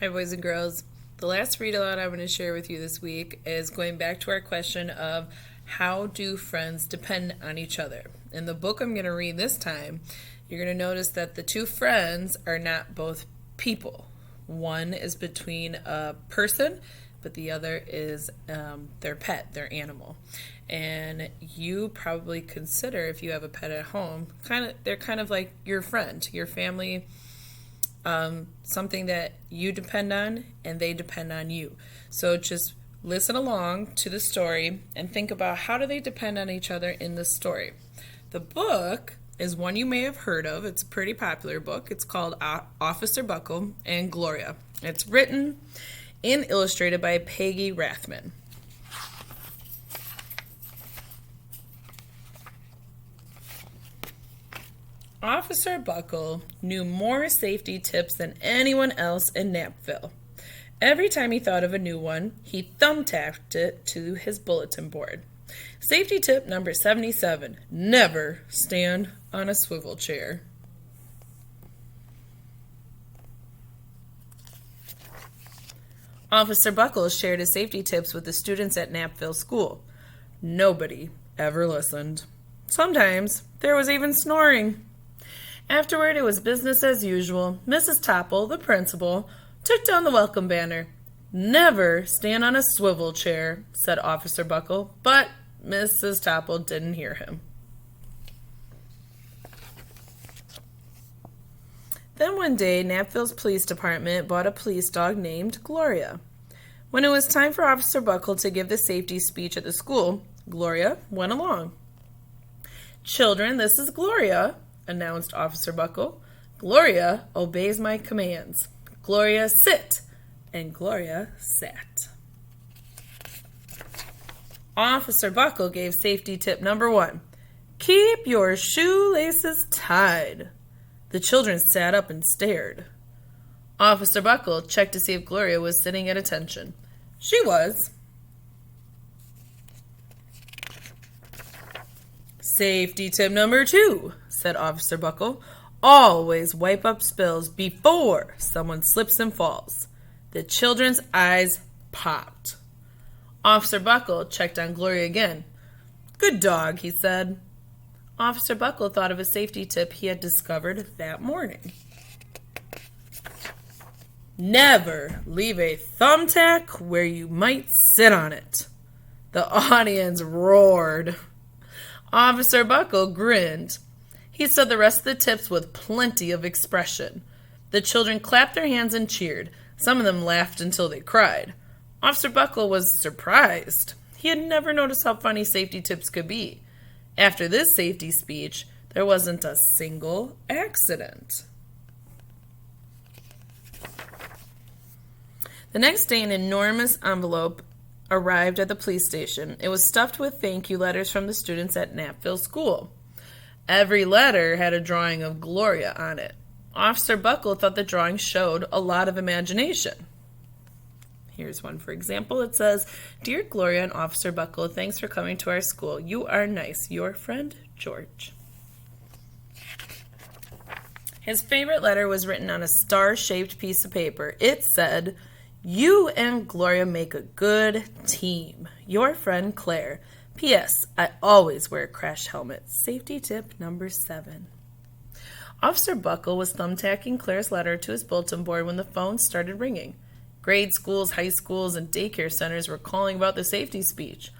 Hi, boys and girls. The last read aloud I'm going to share with you this week is going back to our question of how do friends depend on each other? In the book I'm going to read this time, you're going to notice that the two friends are not both people. One is between a person, but the other is their pet, their animal. And you probably consider, if you have a pet at home, they're kind of like your friend, your family, something that you depend on and they depend on you. So just listen along to the story and think about how do they depend on each other in this story. The book is one you may have heard of. It's a pretty popular book. It's called Officer Buckle and Gloria. It's written and illustrated by Peggy Rathman. Officer Buckle knew more safety tips than anyone else in Knappville. Every time he thought of a new one, he thumbtacked it to his bulletin board. Safety tip number 77, never stand on a swivel chair. Officer Buckle shared his safety tips with the students at Knappville School. Nobody ever listened. Sometimes there was even snoring. Afterward, it was business as usual. Mrs. Topple, the principal, took down the welcome banner. Never stand on a swivel chair, said Officer Buckle, but Mrs. Topple didn't hear him. Then one day, Knappville's police department bought a police dog named Gloria. When it was time for Officer Buckle to give the safety speech at the school, Gloria went along. "Children, this is Gloria," announced Officer Buckle. "Gloria obeys my commands. Gloria, sit!" And Gloria sat. Officer Buckle gave safety tip number 1. Keep your shoelaces tied. The children sat up and stared. Officer Buckle checked to see if Gloria was sitting at attention. She was. Safety tip number 2, said Officer Buckle. Always wipe up spills before someone slips and falls. The children's eyes popped. Officer Buckle checked on Gloria again. Good dog, he said. Officer Buckle thought of a safety tip he had discovered that morning. Never leave a thumbtack where you might sit on it. The audience roared. Officer Buckle grinned. He said the rest of the tips with plenty of expression. The children clapped their hands and cheered. Some of them laughed until they cried. Officer Buckle was surprised. He had never noticed how funny safety tips could be. After this safety speech, there wasn't a single accident. The next day, an enormous envelope arrived at the police station. It was stuffed with thank you letters from the students at Knappville School. Every letter had a drawing of Gloria on it. Officer Buckle thought the drawing showed a lot of imagination. Here's one, for example. It says, Dear Gloria and Officer Buckle, thanks for coming to our school. You are nice. Your friend, George. His favorite letter was written on a star-shaped piece of paper. It said, You and Gloria make a good team. Your friend, Claire. P.S. I always wear a crash helmet. Safety tip number 7. Officer Buckle was thumbtacking Claire's letter to his bulletin board when the phone started ringing. Grade schools, high schools, and daycare centers were calling about the safety speech.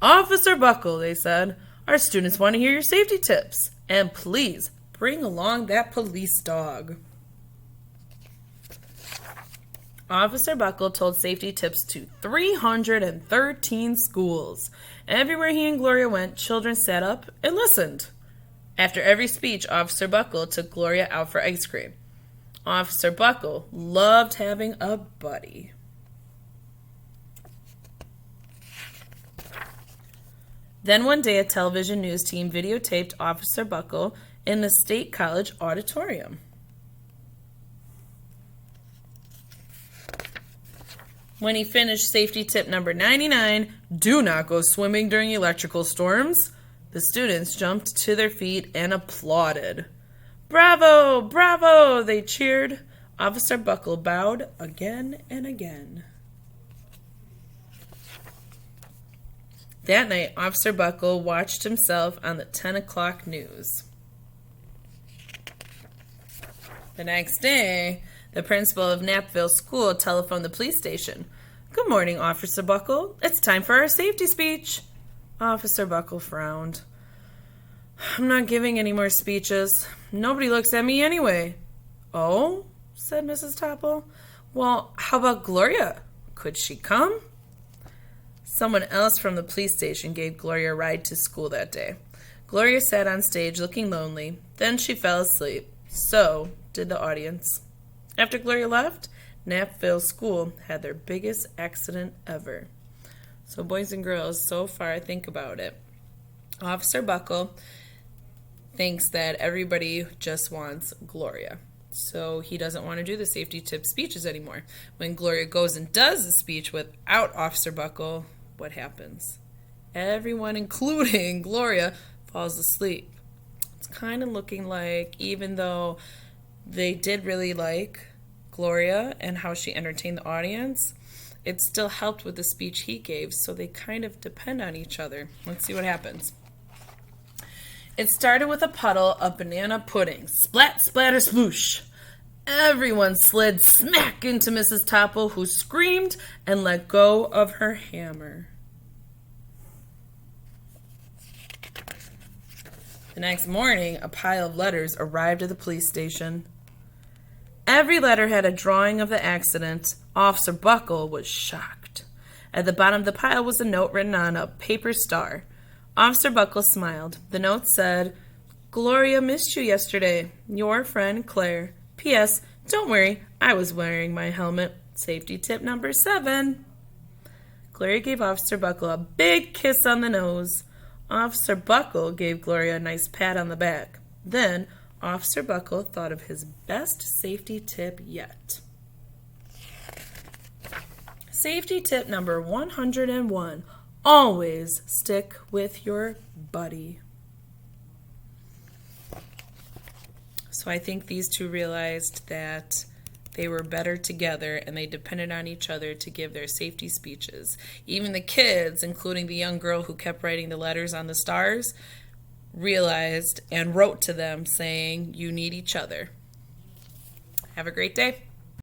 Officer Buckle, they said, our students want to hear your safety tips. And please, bring along that police dog. Officer Buckle told safety tips to 313 schools. Everywhere he and Gloria went, children sat up and listened. After every speech, Officer Buckle took Gloria out for ice cream. Officer Buckle loved having a buddy. Then one day, a television news team videotaped Officer Buckle in the State College auditorium. When he finished safety tip number 99, do not go swimming during electrical storms, the students jumped to their feet and applauded. Bravo! Bravo! They cheered. Officer Buckle bowed again and again. That night, Officer Buckle watched himself on the 10 o'clock news. The next day, the principal of Knappville School telephoned the police station. "Good morning, Officer Buckle. It's time for our safety speech." Officer Buckle frowned. "I'm not giving any more speeches. Nobody looks at me anyway." "Oh?" said Mrs. Topple. "Well, how about Gloria? Could she come?" Someone else from the police station gave Gloria a ride to school that day. Gloria sat on stage looking lonely. Then she fell asleep. So did the audience. After Gloria left, Knappville School had their biggest accident ever. So boys and girls, so far think about it. Officer Buckle thinks that everybody just wants Gloria. So he doesn't want to do the safety tip speeches anymore. When Gloria goes and does the speech without Officer Buckle, what happens? Everyone, including Gloria, falls asleep. It's kind of looking like, even though they did really like Gloria and how she entertained the audience, it still helped with the speech he gave, so they kind of depend on each other. Let's see what happens. It started with a puddle of banana pudding. Splat, splatter, sploosh. Everyone slid smack into Mrs. Topple, who screamed and let go of her hammer. The next morning, a pile of letters arrived at the police station. Every letter had a drawing of the accident. Officer Buckle was shocked. At the bottom of the pile was a note written on a paper star. Officer Buckle smiled. The note said, "Gloria missed you yesterday. Your friend Claire. P.S. Don't worry, I was wearing my helmet. Safety tip number 7. Gloria gave Officer Buckle a big kiss on the nose. Officer Buckle gave Gloria a nice pat on the back. Then Officer Buckle thought of his best safety tip yet. Safety tip number 101. Always stick with your buddy. So I think these two realized that they were better together and they depended on each other to give their safety speeches. Even the kids, including the young girl who kept writing the letters on the stars, realized and wrote to them saying, "You need each other." Have a great day.